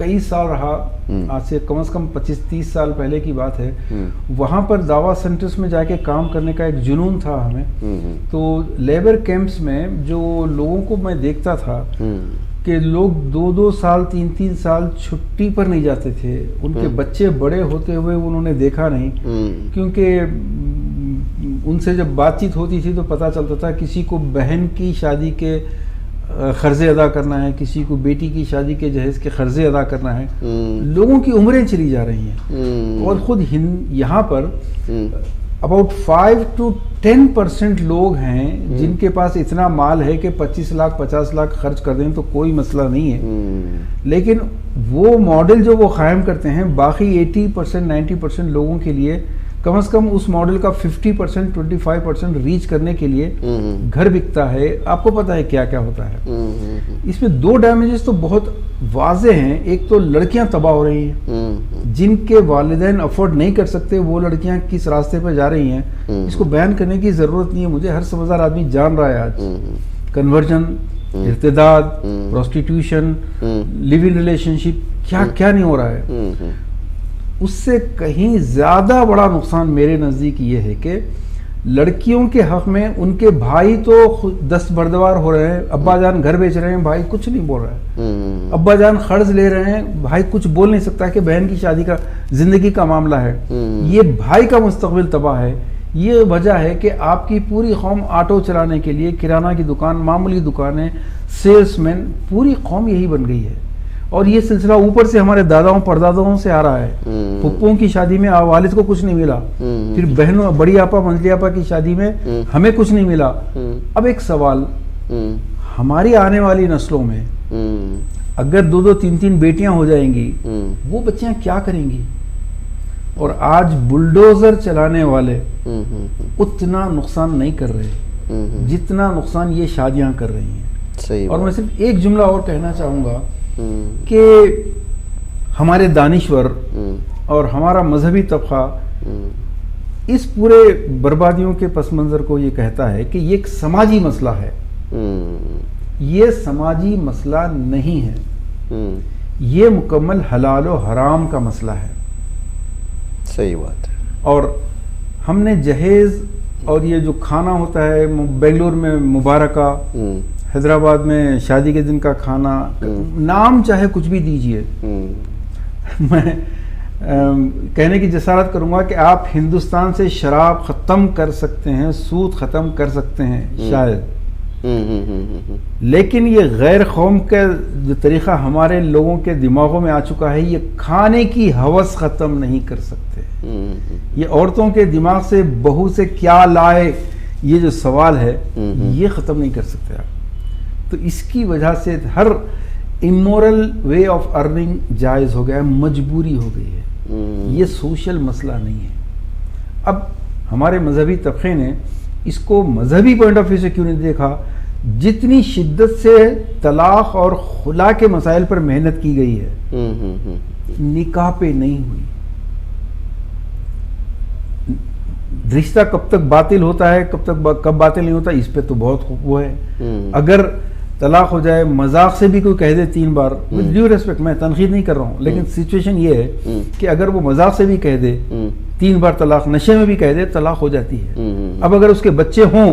کئی سال رہا، آج سے کم از کم 25-30 سال پہلے کی بات ہے. وہاں پر دعویٰ سینٹرز میں جا کے کام کرنے کا ایک جنون تھا ہمیں. تو لیبر کیمپس میں جو لوگوں کو میں دیکھتا تھا کہ لوگ 2-2 سال 3-3 سال چھٹی پر نہیں جاتے تھے. ان کے بچے بڑے ہوتے ہوئے انہوں نے دیکھا نہیں، کیونکہ ان سے جب بات چیت ہوتی تھی تو پتہ چلتا تھا کسی کو بہن کی شادی کے قرضے ادا کرنا ہے، کسی کو بیٹی کی شادی کے جہیز کے قرضے ادا کرنا ہے. لوگوں کی عمریں چلی جا رہی ہیں، اور خود یہاں پر اباؤٹ 5-10% لوگ ہیں جن کے پاس اتنا مال ہے کہ 25 لاکھ 50 لاکھ خرچ کر دیں تو کوئی مسئلہ نہیں ہے. لیکن وہ ماڈل جو وہ قائم کرتے ہیں، باقی 80% 90% لوگوں کے لیے کم از کم اس ماڈل کا 50% 25% ریچ کرنے کے لیے گھر بکتا ہے. آپ کو پتا ہے کیا کیا ہوتا ہے. اس میں 2 ڈیمیجز تو بہت واضح ہیں. ایک تو لڑکیاں تباہ ہو رہی ہیں، جن کے والدین افورڈ نہیں کر سکتے، وہ لڑکیاں کس راستے پہ جا رہی ہیں. اس کو بیان کرنے کی ضرورت نہیں ہے، مجھے ہر سمجھدار آدمی جان رہا ہے آج. کنورژن، ارتداد، prostitution, live in relationship, کیا کیا نہیں ہو رہا ہے. اس سے کہیں زیادہ بڑا نقصان میرے نزدیک یہ ہے کہ لڑکیوں کے حق میں ان کے بھائی تو دست بردوار ہو رہے ہیں. ابا جان گھر بیچ رہے ہیں، بھائی کچھ نہیں بول رہا ہے. ابا جان قرض لے رہے ہیں، بھائی کچھ بول نہیں سکتا کہ بہن کی شادی کا زندگی کا معاملہ ہے. یہ بھائی کا مستقبل تباہ ہے. یہ وجہ ہے کہ آپ کی پوری قوم آٹو چلانے کے لیے، کرانہ کی دکان، معمولی دکانیں، سیلس مین، پوری قوم یہی بن گئی ہے. اور یہ سلسلہ اوپر سے ہمارے داداؤں پرداداؤں سے آ رہا ہے. پھپھوں کی شادی میں والد کو کچھ نہیں ملا، پھر بہنوں، بڑی آپا منجلی آپا کی شادی میں ہمیں کچھ نہیں ملا. اب ایک سوال، ہماری آنے والی نسلوں میں اگر 2-2 3-3 بیٹیاں ہو جائیں گی، وہ بچیاں کیا کریں گی؟ اور آج بلڈوزر چلانے والے اتنا نقصان نہیں کر رہے جتنا نقصان یہ شادیاں کر رہی ہیں. اور میں صرف ایک جملہ اور کہنا چاہوں گا کہ ہمارے دانشور اور ہمارا مذہبی طبقہ اس پورے بربادیوں کے پس منظر کو یہ کہتا ہے کہ یہ ایک سماجی مسئلہ ہے. یہ سماجی مسئلہ نہیں ہے، یہ مکمل حلال و حرام کا مسئلہ ہے. صحیح بات ہے. اور ہم نے جہیز اور یہ جو کھانا ہوتا ہے، بنگلور میں مبارکہ، حیدرآباد میں شادی کے دن کا کھانا، نام چاہے کچھ بھی دیجئے، میں کہنے کی جسارت کروں گا کہ آپ ہندوستان سے شراب ختم کر سکتے ہیں، سود ختم کر سکتے ہیں شاید، لیکن یہ غیر قوم کا جو طریقہ ہمارے لوگوں کے دماغوں میں آ چکا ہے، یہ کھانے کی ہوس ختم نہیں کر سکتے. یہ عورتوں کے دماغ سے بہو سے کیا لائے، یہ جو سوال ہے، یہ ختم نہیں کر سکتے آپ. تو اس کی وجہ سے ہر امورل وے آف ارننگ جائز ہو گیا ہے، مجبوری ہو گئی ہے. یہ سوشل مسئلہ نہیں ہے. اب ہمارے مذہبی طبقے نے اس کو مذہبی پوائنٹ آف ویو سے کیوں نہیں دیکھا؟ جتنی شدت سے طلاق اور خلا کے مسائل پر محنت کی گئی ہے، نکاح پہ نہیں ہوئی. رشتہ کب تک باطل ہوتا ہے، کب باطل نہیں ہوتا، اس پہ تو بہت وہ ہے. اگر طلاق ہو جائے، مذاق سے بھی کوئی کہہ دے 3 بار، with due respect، میں تنقید نہیں کر رہا ہوں، لیکن سچویشن یہ ہے کہ اگر وہ مذاق سے بھی کہہ دے 3 بار طلاق، نشے میں بھی کہہ دے، طلاق ہو جاتی ہے. اب اگر اس کے بچے ہوں،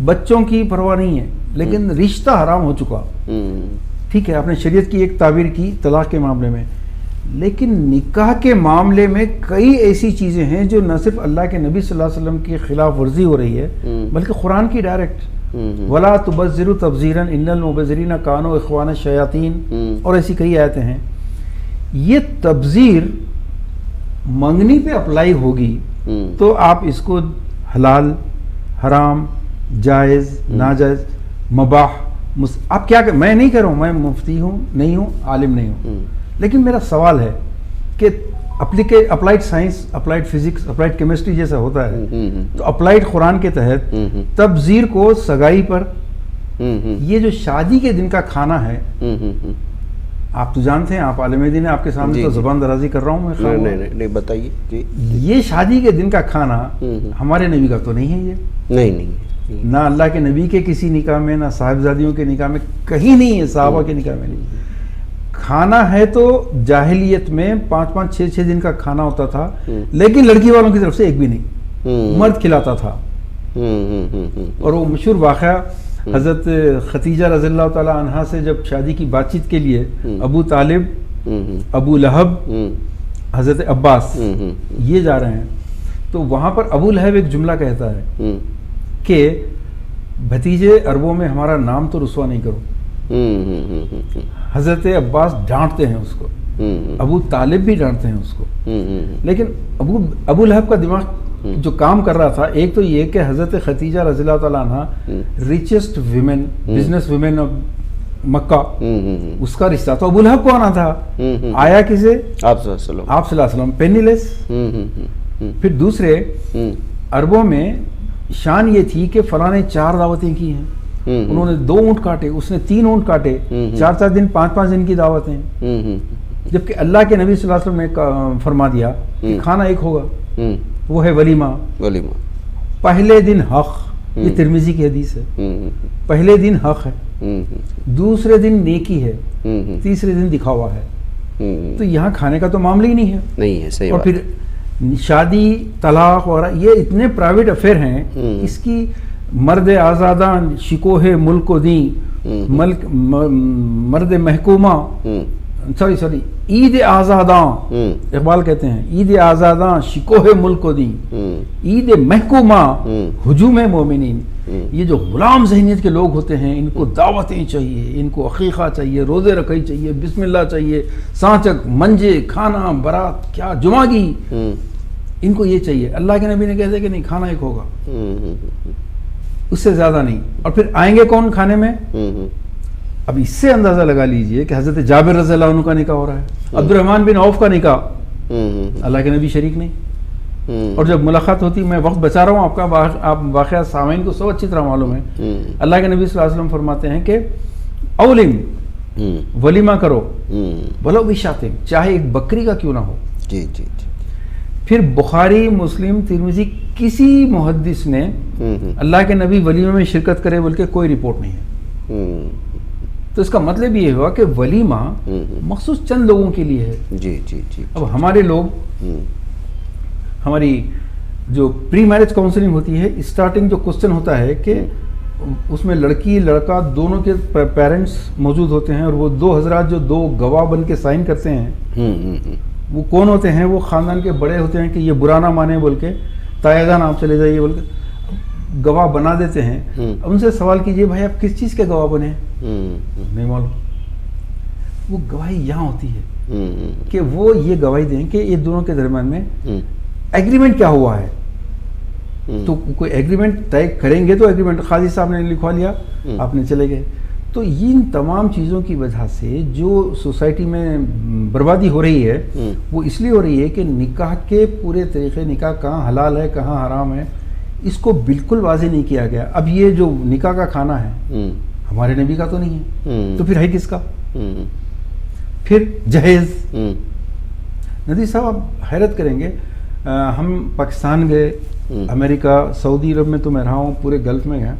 بچوں کی پرواہ نہیں ہے، لیکن رشتہ حرام ہو چکا. ٹھیک ہے، آپ نے شریعت کی ایک تعبیر کی طلاق کے معاملے میں، لیکن نکاح کے معاملے میں کئی ایسی چیزیں ہیں جو نہ صرف اللہ کے نبی صلی اللہ علیہ وسلم کی خلاف ورزی ہو رہی ہے، بلکہ قرآن کی ڈائریکٹ وَلَا تُبَذِّرُوا تَبْذِيرًا إِنَّ الْمُبَذِّرِينَ كَانُوا إِخْوَانَ الشَّيَاطِينَ، اور ایسی کئی آیتیں ہیں. یہ تبذیر منگنی پہ اپلائی ہوگی تو آپ اس کو حلال، حرام، جائز، ناجائز، مباح، آپ کیا میں نہیں کہہ رہا ہوں، میں مفتی ہوں نہیں ہوں، عالم نہیں ہوں، لیکن میرا سوال ہے کہ applied science, applied physics, applied chemistry جیسا ہوتا ہے، تو اپلائیڈ قرآن کے تحت تبذیر کو سگائی پر، یہ جو شادی کے دن کا کھانا ہے، آپ تو جانتے ہیں، آپ عالم دین ہیں، آپ کے سامنے تو زبان درازی کر رہا ہوں میں. نہیں بتائیے جی. یہ شادی کے دن کا کھانا ہمارے نبی کا تو نہیں ہے. یہ نہیں، نہ اللہ کے نبی کے کسی نکاح میں، نہ صاحبزادیوں کے نکاح میں، کہیں نہیں ہے، صحابہ کے نکاح میں نہیں. کھانا ہے تو جاہلیت میں 5-5 6-6 دن کا کھانا ہوتا تھا، لیکن لڑکی والوں کی طرف سے ایک بھی نہیں، مرد کھلاتا تھا۔ اور وہ مشہور واقعہ حضرت خدیجہ رضی اللہ تعالی عنہا سے جب شادی کی بات چیت کے لیے ابو طالب، ابو لہب، حضرت عباس یہ جا رہے ہیں، تو وہاں پر ابو لہب ایک جملہ کہتا ہے کہ بھتیجے عربوں میں ہمارا نام تو رسوا نہیں کرو۔ حضرت عباس ڈانٹتے ہیں اس کو، ابو طالب بھی ڈانٹتے ہیں اس کو، لیکن ابو لہب کا دماغ جو کام کر رہا تھا، ایک تو یہ کہ حضرت خدیجہ رضی اللہ تعالیٰ عنہ richest women, business women of Mecca, اس کا رشتہ تو ابو لہب کو آنا تھا، آیا کسے؟ آپ صلی اللہ علیہ وسلم، پینی لیس۔ پھر دوسرے عربوں میں شان یہ تھی کہ فلاں نے 4 دعوتیں کی ہیں، انہوں نے 2 اونٹ کاٹے، اس نے 3 اونٹ کاٹے، 4-4 دن 5-5 دن کی دعوتیں، جبکہ اللہ کے نبی صلی اللہ علیہ وسلم نے فرما دیا کہ کھانا ایک ہوگا، وہ ہے ولیمہ۔ پہلے دن حق، یہ ترمذی کی حدیث ہے، پہلے دن حق ہے، دوسرے دن نیکی ہے، تیسرے دن دکھاوا ہے۔ تو یہاں کھانے کا تو معاملہ ہی نہیں ہے، صحیح۔ اور پھر شادی، طلاق وغیرہ یہ اتنے پرائیویٹ افیئر ہیں، اس کی مرد آزاداں شکوہ ملک و دین، مرد محکومہ، سوری عید آزاداں، اقبال کہتے ہیں عید آزاداں شکوہ ملک و دین، عید محکومہ ہجوم مومنین۔ یہ جو غلام ذہنیت کے لوگ ہوتے ہیں، ان کو دعوتیں چاہیے، ان کو عقیقہ چاہیے، روزے رکھائی چاہیے، بسم اللہ چاہیے، سانچک، منجے، کھانا، برات، کیا جمعگی، ان کو یہ چاہیے۔ اللہ کے نبی نے کہتے ہیں کہ نہیں، کھانا ایک ہوگا، اس سے زیادہ نہیں۔ اور پھر آئیں گے کون کھانے میں؟ اب اس سے اندازہ لگا لیجئے کہ حضرت جابر رضی اللہ عنہ کا نکاح ہو رہا ہے، عبد الرحمن بن عوف کا نکاح، اللہ کے نبی شریک نہیں۔ اور جب ملاقات ہوتی، میں وقت بچا رہا ہوں، آپ واقعہ سامعین کو سب اچھی طرح معلوم ہے، اللہ کے نبی صلی اللہ علیہ وسلم فرماتے ہیں کہ اولم، ولیمہ کرو، ولو بشاتم، چاہے ایک بکری کا کیوں نہ ہو۔ جی جی جی۔ پھر بخاری، مسلم، ترمذی، کسی محدث نے اللہ کے نبی ولیمہ میں شرکت کرے بلکہ کوئی رپورٹ نہیں ہے۔ تو اس کا مطلب یہ ہوا کہ ولیمہ مخصوص چند لوگوں کے لیے ہے۔ جی جی جی۔ اب ہمارے لوگ، ہماری جو پری میرج کاؤنسلنگ ہوتی ہے، اسٹارٹنگ جو کوسچن ہوتا ہے کہ اس میں لڑکی لڑکا دونوں کے پیرنٹس موجود ہوتے ہیں، اور وہ 2 حضرات جو 2 گواہ بن کے سائن کرتے ہیں، وہ کون ہوتے ہیں؟ وہ خاندان کے بڑے ہوتے ہیں کہ یہ برا نہ مانے بول کے، تائیدان آپ چلے جائیے بول کے گواہ بنا دیتے ہیں۔ اب ان سے سوال کیجئے بھائی آپ کس چیز کے گواہ بنے؟ نہیں معلوم۔ وہ گواہی یہاں ہوتی ہے کہ وہ یہ گواہی دیں کہ یہ دونوں کے درمیان میں ایگریمنٹ کیا ہوا ہے۔ تو کوئی ایگریمنٹ طے کریں گے تو ایگریمنٹ قاضی صاحب نے لکھوا لیا، آپ نے چلے گئے۔ تو ان تمام چیزوں کی وجہ سے جو سوسائٹی میں بربادی ہو رہی ہے، وہ اس لیے ہو رہی ہے کہ نکاح کے پورے طریقے، نکاح کہاں حلال ہے کہاں حرام ہے، اس کو بالکل واضح نہیں کیا گیا۔ اب یہ جو نکاح کا کھانا ہے ہمارے نبی کا تو نہیں ہے، تو پھر ہے کس کا؟ پھر جہیز۔ ندی صاحب آپ حیرت کریں گے، ہم پاکستان گئے، امریکہ، سعودی عرب میں تو میں رہا ہوں، پورے گلف میں گیا،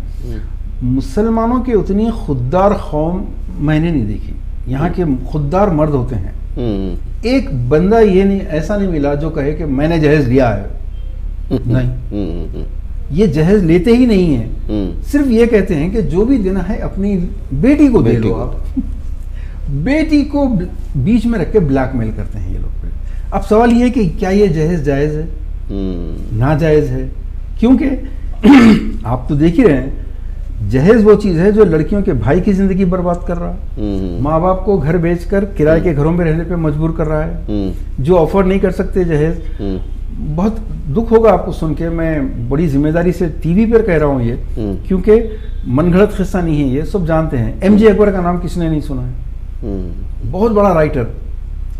مسلمانوں کی اتنی خوددار قوم میں نے نہیں دیکھی۔ یہاں کے خوددار مرد ہوتے ہیں، ایک بندہ یہ نہیں، ایسا نہیں ملا جو کہے کہ میں نے جہیز لیا ہے، نہیں، یہ جہیز لیتے ہی نہیں ہیں، صرف یہ کہتے ہیں کہ جو بھی دینا ہے اپنی بیٹی کو دے لو۔ آپ بیٹی کو بیچ میں رکھ کے بلیک میل کرتے ہیں یہ لوگ۔ اب سوال یہ ہے کہ کیا یہ جہیز جائز ہے؟ ناجائز ہے، کیونکہ آپ تو دیکھ ہی رہے ہیں، جہیز وہ چیز ہے جو لڑکیوں کے بھائی کی زندگی برباد کر رہا ہے، ماں باپ کو گھر بیچ کر کرائے کے گھروں میں رہنے پہ مجبور کر رہا ہے، جو افورڈ نہیں کر سکتے جہیز۔ بہت دکھ ہوگا آپ کو سن کے، میں بڑی ذمہ داری سے ٹی وی پر کہہ رہا ہوں یہ، کیونکہ من گھڑت قصہ نہیں ہے، یہ سب جانتے ہیں۔ ایم جے اکبر کا نام کس نے نہیں سنا ہے؟ بہت بڑا رائٹر،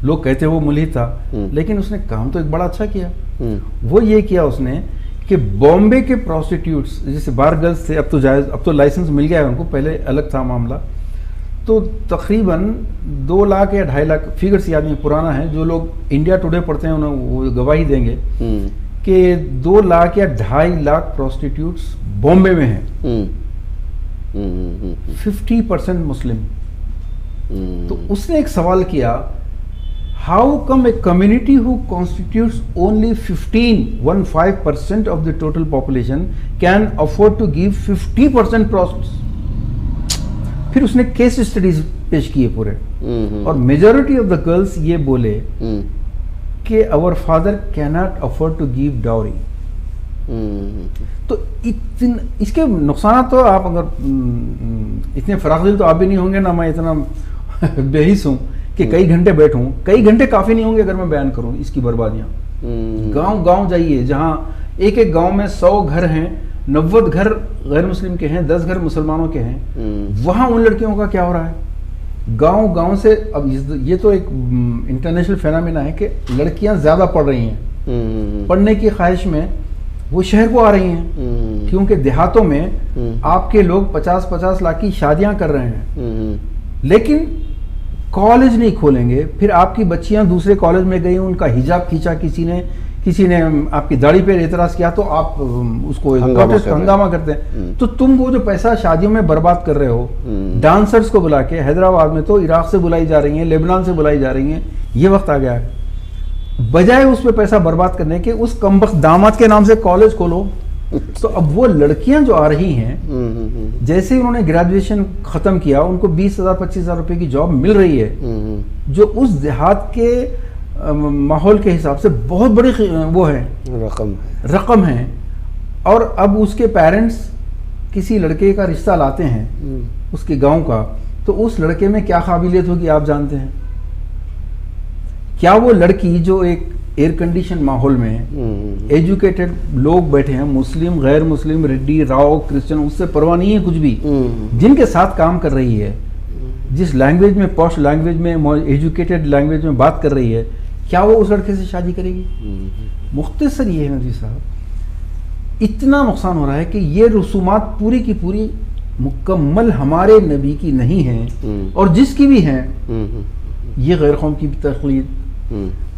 لوگ کہتے ہیں وہ ملحد تھا، لیکن اس نے کام تو ایک بڑا اچھا کیا۔ وہ یہ کیا اس نے کہ بامبے کے پروسٹیٹیوٹس، جیسے بار گرلز تھے، اب تو جائز، اب تو لائسنس مل گیا ہے ان کو، پہلے الگ تھا معاملہ، تو تقریباً 2 لاکھ یا 2.5 لاکھ، فگرس یاد نہیں، پرانا ہے، جو لوگ انڈیا ٹوڈے پڑھتے ہیں انہیں وہ گواہی دیں گے کہ 2 لاکھ یا 2.5 لاکھ پروسٹیٹیوٹس بامبے میں ہیں، 50% مسلم، تو اس نے ایک سوال کیا, how come a community who constitutes only 15% of the total population can afford to give 50% protests. پھر اس نے کیس اسٹڈیز پیش کیے پورے, اور میجورٹی آف دا گرلس یہ بولے کہ our father cannot afford to give dowry. تو اس کے نقصانات تو آپ اگر اتنے فراخ دل تو آپ بھی نہیں ہوں گے, نہ میں اتنا بے حس ہوں کہ کئی گھنٹے بیٹھوں, کئی گھنٹے کافی نہیں ہوں گے اگر میں بیان کروں اس کی بربادیاں. گاؤں گاؤں جائیے, جہاں ایک ایک گاؤں میں 100 گھر ہیں, 90 گھر غیر مسلم کے ہیں, 10 گھر مسلمانوں کے ہیں, وہاں ان لڑکیوں کا کیا ہو رہا ہے. گاؤں گاؤں سے, اب یہ تو ایک انٹرنیشنل فینامنا ہے کہ لڑکیاں زیادہ پڑھ رہی ہیں, پڑھنے کی خواہش میں وہ شہر کو آ رہی ہیں, کیونکہ دیہاتوں میں آپ کے لوگ 50-50 لاکھ کی شادیاں کر رہے ہیں, لیکن کالج نہیں کھولیں گے. پھر آپ کی بچیاں دوسرے کالج میں گئی, ان کا حجاب کھینچا کسی نے آپ کی داڑھی پہ اعتراض کیا تو آپ اس کو ہنگامہ کرتے ہیں. تو تم وہ جو پیسہ شادیوں میں برباد کر رہے ہو, ڈانسرز کو بلا کے, حیدرآباد میں تو عراق سے بلائی جا رہی ہیں, لیبنان سے بلائی جا رہی ہیں, یہ وقت آ گیا ہے. بجائے اس پہ پیسہ برباد کرنے کے اس کمبخت داماد کے نام سے کالج کھولو. تو اب وہ لڑکیاں جو آ رہی ہیں, جیسے انہوں نے گریجویشن ختم کیا, ان کو 20,000-25,000 روپے کی جاب مل رہی ہے, جو اس دیہات کے ماحول کے حساب سے بہت بڑی وہ ہے, رقم ہے. اور اب اس کے پیرنٹس کسی لڑکے کا رشتہ لاتے ہیں اس کے گاؤں کا, تو اس لڑکے میں کیا قابلیت ہوگی آپ جانتے ہیں. کیا وہ لڑکی جو ایک ایئر کنڈیشن ماحول میں ایجوکیٹڈ لوگ بیٹھے ہیں, مسلم غیر مسلم ریڈی راؤ کرسچن, اس سے پرواہ نہیں ہے کچھ بھی, جن کے ساتھ کام کر رہی ہے, جس لینگویج میں, پوش لینگویج میں, ایجوکیٹڈ لینگویج میں بات کر رہی ہے, کیا وہ اس لڑکے سے شادی کرے گی. مختصر یہ ہے ندوی صاحب, اتنا نقصان ہو رہا ہے کہ یہ رسومات پوری کی پوری مکمل ہمارے نبی کی نہیں ہیں, اور جس کی بھی ہیں یہ غیر قوم کی تقلید.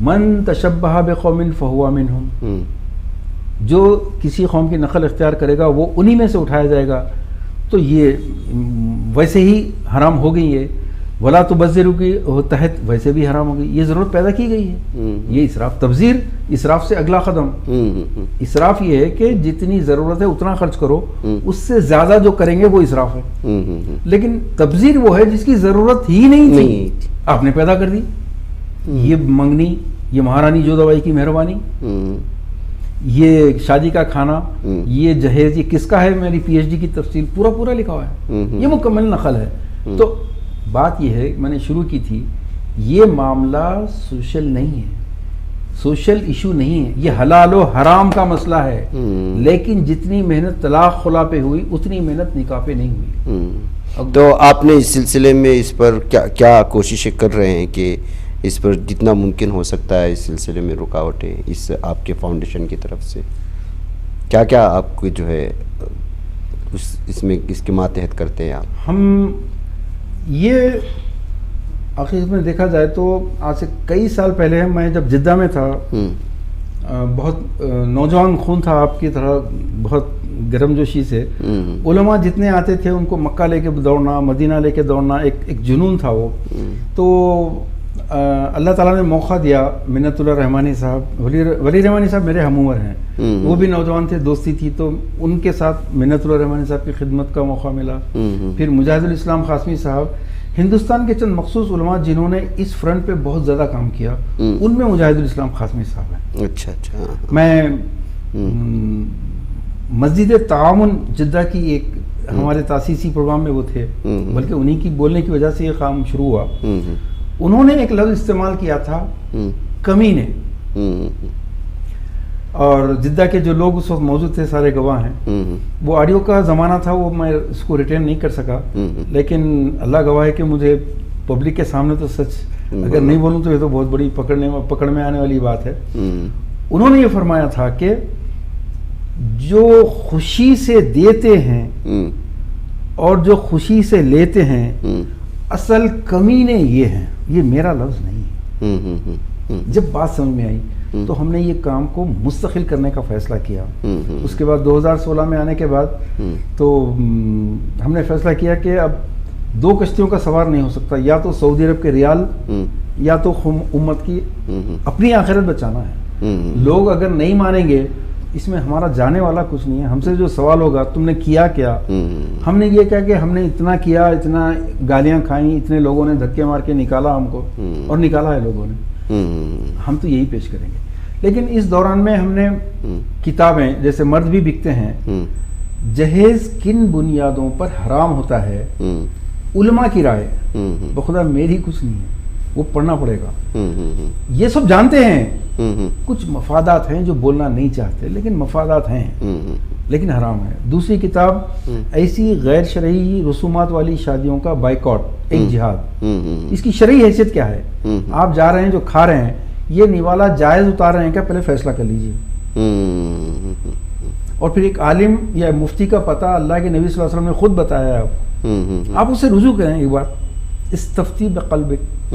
من تشبہ بقوم فہو منہم, جو کسی قوم کی نقل اختیار کرے گا وہ انہی میں سے اٹھایا جائے گا. تو یہ ویسے ہی حرام ہو گئی ہے, ولا تبذروا کی تحت ویسے بھی حرام ہو گئی. یہ ضرورت پیدا کی گئی ہے, یہ اسراف تبذیر, اسراف سے اگلا قدم. اسراف یہ ہے کہ جتنی ضرورت ہے اتنا خرچ کرو, اس سے زیادہ جو کریں گے وہ اسراف ہے. لیکن تبذیر وہ ہے جس کی ضرورت ہی نہیں تھی, آپ نے پیدا کر دی. یہ منگنی, یہ مہارانی جو دوائی کی مہربانی, یہ شادی کا کھانا, یہ جہیز, یہ کس کا ہے, میری پی ایچ ڈی کی تفصیل پورا لکھا ہوا ہے, یہ مکمل نقل ہے. تو بات یہ ہے, میں نے شروع کی تھی, یہ معاملہ سوشل نہیں ہے, سوشل ایشو نہیں ہے, یہ حلال و حرام کا مسئلہ ہے. لیکن جتنی محنت طلاق خلا پہ ہوئی اتنی محنت نکاح پہ نہیں ہوئی. تو آپ نے اس سلسلے میں اس پر کیا کوششیں کر رہے ہیں کہ اس پر جتنا ممکن ہو سکتا ہے اس سلسلے میں رکاوٹیں اس آپ کے فاؤنڈیشن کی طرف سے کیا آپ کو جو ہے اس میں اس کے ماتحت کرتے ہیں آپ؟ ہم یہ آخر میں دیکھا جائے تو آج سے کئی سال پہلے, میں جب جدہ میں تھا, بہت نوجوان خون تھا آپ کی طرح, بہت گرم جوشی سے, علماء جتنے آتے تھے ان کو مکہ لے کے دوڑنا, مدینہ لے کے دوڑنا, ایک جنون تھا وہ. تو اللہ تعالیٰ نے موقع دیا, منت اللہ رحمانی صاحب, ولی رحمانی صاحب میرے ہم عمر ہیں, وہ بھی نوجوان تھے, دوستی تھی, تو ان کے ساتھ منت اللہ رحمانی صاحب کی خدمت کا موقع ملا. پھر مجاہد الاسلام قاسمی صاحب, ہندوستان کے چند مخصوص علماء جنہوں نے اس فرنٹ پہ بہت زیادہ کام کیا, ان میں مجاہد الاسلام قاسمی صاحب ہیں. اچھا. میں مسجد تعاون جدہ کی ایک ہمارے تاسیسی پروگرام میں وہ تھے, بلکہ انہی کی بولنے کی وجہ سے یہ کام شروع ہوا. انہوں نے ایک لفظ استعمال کیا تھا, کمینے. اور جدہ کے جو لوگ اس وقت موجود تھے سارے گواہ ہیں, وہ آڈیو کا زمانہ تھا, وہ میں اس کو ریٹین نہیں کر سکا, لیکن اللہ گواہ ہے کہ مجھے پبلک کے سامنے تو سچ اگر نہیں بولوں تو یہ تو بہت بڑی پکڑ میں آنے والی بات ہے. انہوں نے یہ فرمایا تھا کہ جو خوشی سے دیتے ہیں اور جو خوشی سے لیتے ہیں, اصل کمینے یہ ہیں. یہ میرا لفظ نہیں ہے. جب بات سمجھ میں آئی تو ہم نے یہ کام کو مستقل کرنے کا فیصلہ کیا. اس کے بعد 2016 میں آنے کے بعد تو ہم نے فیصلہ کیا کہ اب دو کشتیوں کا سوار نہیں ہو سکتا، یا تو سعودی عرب کے ریال یا تو امت کی اپنی آخرت بچانا ہے۔ لوگ اگر نہیں مانیں گے اس میں ہمارا جانے والا کچھ نہیں ہے۔ ہم سے جو سوال ہوگا تم نے کیا کیا، ہم نے یہ کہا کہ ہم نے اتنا کیا، اتنا گالیاں کھائیں، اتنے لوگوں نے دھکے مار کے نکالا ہم کو، اور نکالا ہے لوگوں نے، ہم تو یہی پیش کریں گے۔ لیکن اس دوران میں ہم نے کتابیں، جیسے مرد بھی بکتے ہیں، جہیز کن بنیادوں پر حرام ہوتا ہے، علماء کی رائے، بخدا میری کچھ نہیں ہے، وہ پڑھنا پڑے گا۔ یہ سب جانتے ہیں، کچھ مفادات ہیں جو بولنا نہیں چاہتے، لیکن مفادات ہیں، لیکن حرام ہے۔ دوسری کتاب ایسی غیر شرعی رسومات والی شادیوں کا بائیکاٹ، ایک جہاد، اس کی شرعی حیثیت کیا ہے؟ آپ جا رہے ہیں جو کھا رہے ہیں، یہ نوالا جائز اتار رہے ہیں کیا؟ پہلے فیصلہ کر لیجئے۔ اور پھر ایک عالم یا مفتی کا پتہ اللہ کے نبی صلی اللہ علیہ وسلم نے خود بتایا ہے آپ اسے رجوع کریں ایک بار، استفتی بقلبک،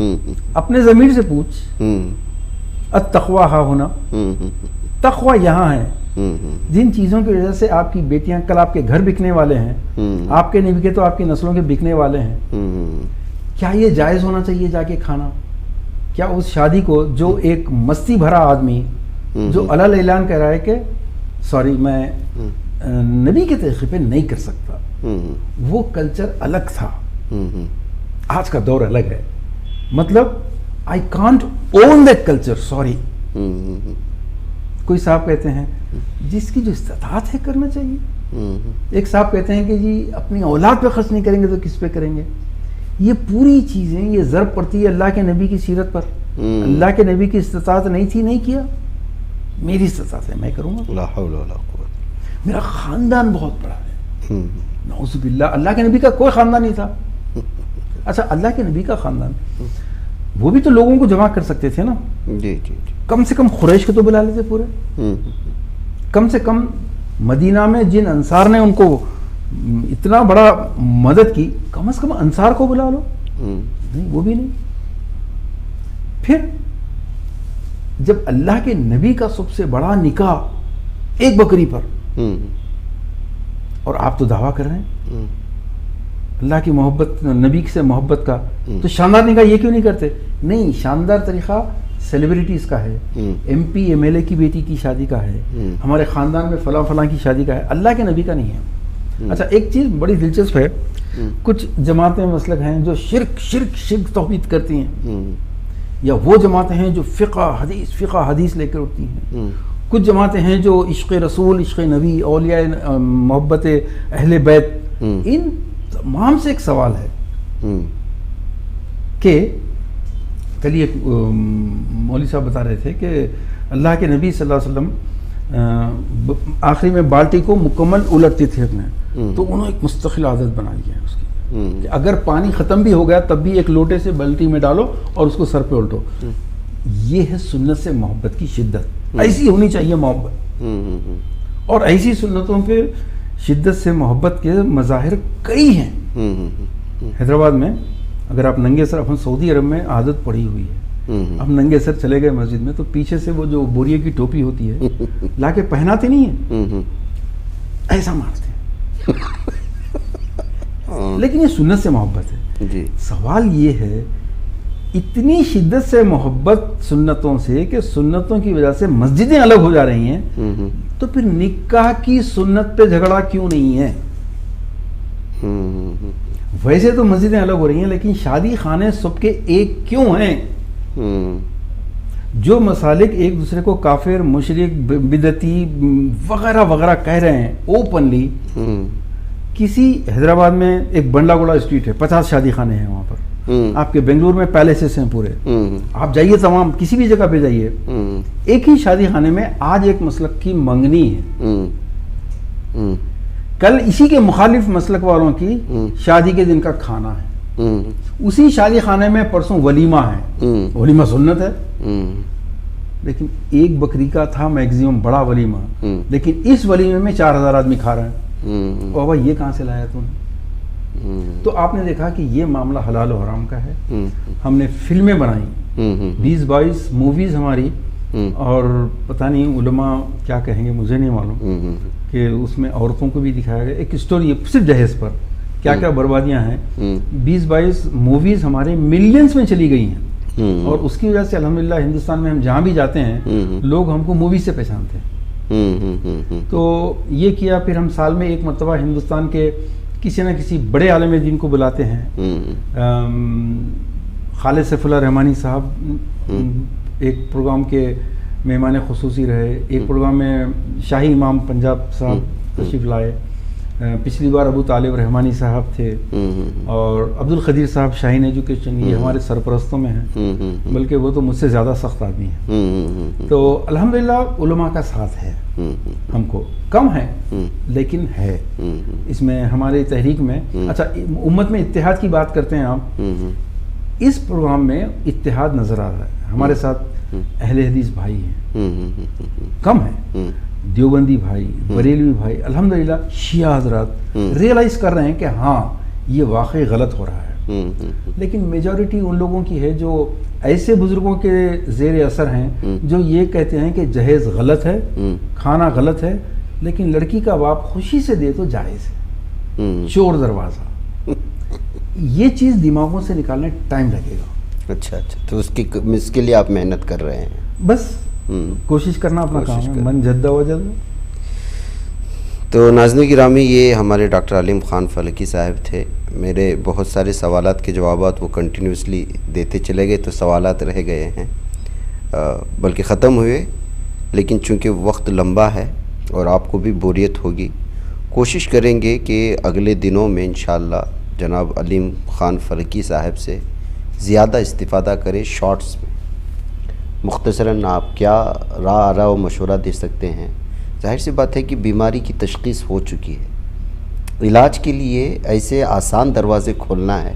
اپنے ضمیر سے پوچھ، التقوی ہا ہونا، تقوی یہاں ہے۔ جن چیزوں کی وجہ سے آپ کی بیٹیاں کل آپ کے گھر بکنے والے ہیں، آپ کے نہیں بکے تو آپ کی نسلوں کے بکنے والے ہیں، کیا یہ جائز ہونا چاہیے جا کے کھانا؟ کیا اس شادی کو جو ایک مستی بھرا آدمی جو علل اعلان کہہ رہا ہے کہ سوری میں نبی کے طریقے پہ نہیں کر سکتا، وہ کلچر الگ تھا، آج کا دور الگ ہے، مطلب I can't own that culture, sorry۔ کوئی صاحب کہتے ہیں جس کی جو استطاعت ہے کرنا چاہیے، ایک صاحب کہتے ہیں کہ جی اپنی اولاد پہ خرچ نہیں کریں گے تو کس پہ کریں گے؟ یہ پوری چیزیں یہ ضرب پڑتی ہے اللہ کے نبی کی سیرت پر۔ اللہ کے نبی کی استطاعت نہیں تھی، نہیں کیا، میری استطاعت ہے میں کروں گا، لا حول ولا قوت۔ میرا خاندان بہت بڑا ہے، نعوذ باللہ، اللہ کے نبی کا کوئی خاندان نہیں تھا۔ اچھا اللہ کے نبی کا خاندان، وہ بھی تو لوگوں کو جمع کر سکتے تھے نا، جی جی جی، کم سے کم قریش کے تو بلا لیتے پورے، کم سے کم مدینہ میں جن انصار نے ان کو اتنا بڑا مدد کی، کم از کم انصار کو بلا لو، نہیں وہ بھی نہیں۔ پھر جب اللہ کے نبی کا سب سے بڑا نکاح ایک بکری پر، اور آپ تو دعویٰ کر رہے ہیں اللہ کی محبت، نبی سے محبت کا، تو شاندار نکاح یہ کیوں نہیں کرتے؟ نہیں، شاندار طریقہ سیلیبریٹیز کا ہے، M P M L A کی بیٹی کی شادی کا ہے، ہمارے خاندان میں فلاں فلاں کی شادی کا ہے، اللہ کے نبی کا نہیں ہے۔ اچھا ایک چیز بڑی دلچسپ ہے، کچھ جماعتیں مسلک ہیں جو شرک توحید کرتی ہیں، یا وہ جماعتیں ہیں جو فقہ حدیث لے کر اٹھتی ہیں، کچھ جماعتیں ہیں جو عشق رسول، عشق نبی، اولیاء، محبت اہل بیت۔ ان تمام سے ایک سوال ہے کہ کل ایک مولوی صاحب بتا رہے تھے کہ اللہ کے نبی صلی اللہ علیہ وسلم آخری میں بالٹی کو مکمل الٹتے تھے اپنے، تو انہوں نے ایک مستقل عادت بنا لی ہے اس کی کہ اگر پانی ختم بھی ہو گیا تب بھی ایک لوٹے سے بالٹی میں ڈالو اور اس کو سر پہ الٹو۔ یہ ہے سنت سے محبت کی شدت، ایسی ہونی چاہیے محبت، اور ایسی سنتوں پہ شدت سے محبت کے مظاہر کئی ہیں۔ حیدرآباد میں اگر آپ ننگے سر، اپن سعودی عرب میں عادت پڑی ہوئی ہے، ہم ننگے سر چلے گئے مسجد میں تو پیچھے سے وہ جو بوریے کی ٹوپی ہوتی ہے لا کے پہناتے نہیں ہیں، ایسا مارتے ہیں، لیکن یہ سنت سے محبت ہے۔ سوال یہ ہے اتنی شدت سے محبت سنتوں سے کہ سنتوں کی وجہ سے مسجدیں الگ ہو جا رہی ہیں، تو پھر نکاح کی سنت پہ جھگڑا کیوں نہیں ہے؟ ویسے تو مسجدیں الگ ہو رہی ہیں لیکن شادی خانے سب کے ایک کیوں ہیں؟ جو مسالک ایک دوسرے کو کافر، مشرک، بدعتی وغیرہ وغیرہ کہہ رہے ہیں اوپنلی، کسی حیدرآباد میں ایک بنڈا گوڑا اسٹریٹ ہے، 50 شادی خانے ہیں وہاں پر، آپ کے بنگلور میں پیلیسز ہیں پورے، آپ جائیے تمام کسی بھی جگہ پہ جائیے، ایک ہی شادی خانے میں آج ایک مسلک کی منگنی ہے، کل اسی کے مخالف مسلک والوں کی شادی کے دن کا کھانا ہے، اسی شادی خانے میں پرسوں ولیمہ ہے، ولیمہ سنت ہے، لیکن ایک بکری کا تھا میکزیمم بڑا ولیمہ، لیکن اس ولیمے میں 4000 آدمی کھا رہے ہیں، بابا یہ کہاں سے لایا تم نے؟ تو آپ نے دیکھا کہ یہ معاملہ حلال و حرام کا ہے۔ ہم نے فلمیں بنائیں 20-22 موویز ہماری، اور پتہ نہیں علماء کیا کہیں گے مجھے نہیں معلوم، کہ اس میں عورتوں کو بھی دکھایا گیا، ایک اسٹوری صرف جہیز پر کیا کیا بربادیاں ہیں. 20-22 موویز ہمارے ملینز میں چلی گئی ہیں اور اس کی وجہ سے الحمدللہ ہندوستان میں ہم جہاں بھی جاتے ہیں لوگ ہم کو مووی سے پہچانتے ہیں. تو یہ کیا. پھر ہم سال میں ایک مرتبہ ہندوستان کے کسی نہ کسی بڑے عالم دین کو بلاتے ہیں. خالد سیف اللہ رحمانی صاحب ایک پروگرام کے مہمان خصوصی رہے. ایک پروگرام میں شاہی امام پنجاب صاحب تشریف لائے. پچھلی بار ابو طالب رحمانی صاحب تھے اور عبد القدیر صاحب شاہین ایجوکیشن یہ ہمارے سرپرستوں میں ہیں, بلکہ وہ تو مجھ سے زیادہ سخت آدمی ہیں. تو الحمدللہ علماء کا ساتھ ہے, ہم کو کم ہے لیکن ہے اس میں ہماری تحریک میں. اچھا امت میں اتحاد کی بات کرتے ہیں آپ, اس پروگرام میں اتحاد نظر آ رہا ہے. ہمارے ساتھ اہل حدیث بھائی ہیں, کم ہیں, دیوبندی بھائی, بریلوی بھائی, الحمدللہ شیعہ حضرات ریئلائز کر رہے ہیں کہ ہاں یہ واقعی غلط ہو رہا ہے. لیکن میجورٹی ان لوگوں کی ہے جو ایسے بزرگوں کے زیر اثر ہیں جو یہ کہتے ہیں کہ جہیز غلط ہے, کھانا غلط ہے, لیکن لڑکی کا باپ خوشی سے دے تو جائز ہے, چور دروازہ. یہ چیز دماغوں سے نکالنے ٹائم لگے گا. اچھا تو اس کے لیے آپ محنت کر رہے ہیں. بس کوشش کرنا اپنا کام ہے, من جد و جد. تو ناظرین گرامی, یہ ہمارے ڈاکٹر علیم خان فلکی صاحب تھے. میرے بہت سارے سوالات کے جوابات وہ کنٹینیوسلی دیتے چلے گئے, تو سوالات رہ گئے ہیں بلکہ ختم ہوئے, لیکن چونکہ وقت لمبا ہے اور آپ کو بھی بوریت ہوگی, کوشش کریں گے کہ اگلے دنوں میں انشاءاللہ جناب علیم خان فلکی صاحب سے زیادہ استفادہ کریں شارٹس میں. مختصراً آپ کیا رائے و مشورہ دے سکتے ہیں؟ ظاہر سی بات ہے کہ بیماری کی تشخیص ہو چکی ہے, علاج کے لیے ایسے آسان دروازے کھولنا ہے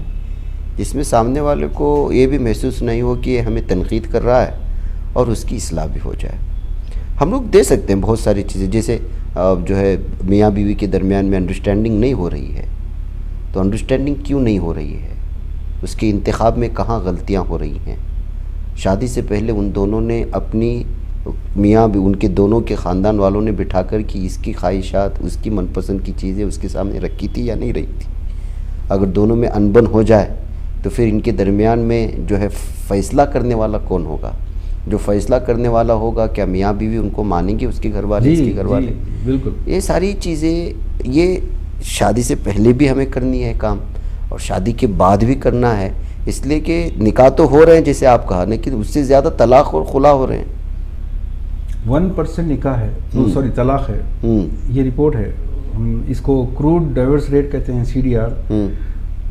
جس میں سامنے والے کو یہ بھی محسوس نہیں ہو کہ یہ ہمیں تنقید کر رہا ہے اور اس کی اصلاح بھی ہو جائے. ہم لوگ دے سکتے ہیں بہت ساری چیزیں, جیسے جو ہے میاں بیوی کے درمیان میں انڈرسٹینڈنگ نہیں ہو رہی ہے, تو انڈرسٹینڈنگ کیوں نہیں ہو رہی ہے, اس کے انتخاب میں کہاں غلطیاں ہو رہی ہیں. شادی سے پہلے ان دونوں نے اپنی میاں بھی ان کے دونوں کے خاندان والوں نے بٹھا کر کہ اس کی خواہشات, اس کی من پسند کی چیزیں اس کے سامنے رکھی تھی یا نہیں رہی تھی. اگر دونوں میں انبن ہو جائے تو پھر ان کے درمیان میں جو ہے فیصلہ کرنے والا کون ہوگا؟ جو فیصلہ کرنے والا ہوگا, کیا میاں بیوی ان کو مانیں گے, اس کے گھر والے, اس کے گھر والے؟ بالکل. یہ ساری چیزیں یہ شادی سے پہلے بھی ہمیں کرنی ہے کام, اور شادی کے بعد بھی کرنا ہے. اس لیے کہ نکاح تو ہو رہے ہیں جیسے آپ کہا, لیکن اس سے زیادہ طلاق اور خلا ہو رہے ہیں. 1% نکاح ہے, طلاق ہے. یہ رپورٹ ہے, ہم اس کو کروڈ ڈائیورس ریٹ کہتے ہیں, CDR.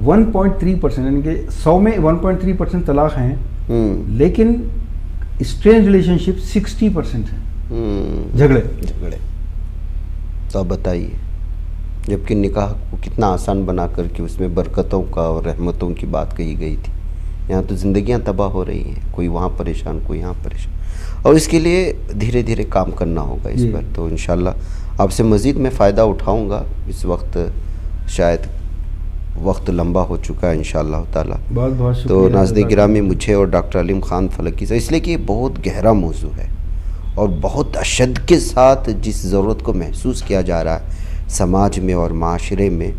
1.3% یعنی کہ 100 میں 1.3% طلاق ہیں, لیکن اسٹرینج ریلیشن شپ 60% ہیں, جھگڑے. تو آپ بتائیے, جبکہ نکاح کو کتنا آسان بنا کر کے اس میں برکتوں کا اور رحمتوں کی بات کہی گئی تھی, یہاں تو زندگیاں تباہ ہو رہی ہیں, کوئی وہاں پریشان, کوئی یہاں پریشان. اور اس کے لیے دھیرے دھیرے کام کرنا ہوگا اس پر. تو انشاءاللہ آپ سے مزید میں فائدہ اٹھاؤں گا. اس وقت شاید وقت لمبا ہو چکا ہے انشاءاللہ تعالی. بہت شکریہ. تو ناظرین گرامی, مجھے اور ڈاکٹر علیم خان فلکی سے, اس لیے کہ یہ بہت گہرا موضوع ہے اور بہت اشد کے ساتھ جس ضرورت کو محسوس کیا جا رہا ہے سماج میں اور معاشرے میں,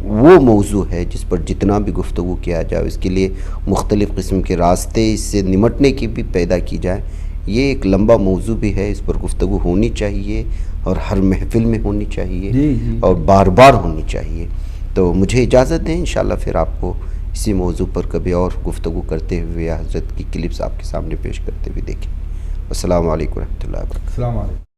وہ موضوع ہے جس پر جتنا بھی گفتگو کیا جائے, اس کے لیے مختلف قسم کے راستے اس سے نمٹنے کی بھی پیدا کی جائے. یہ ایک لمبا موضوع بھی ہے, اس پر گفتگو ہونی چاہیے اور ہر محفل میں ہونی چاہیے اور بار بار ہونی چاہیے. تو مجھے اجازت دیں, انشاءاللہ پھر آپ کو اسی موضوع پر کبھی اور گفتگو کرتے ہوئے حضرت کی کلپس آپ کے سامنے پیش کرتے ہوئے دیکھیں. السلام علیکم ورحمۃ اللہ وبرکاتہ. السلام علیکم.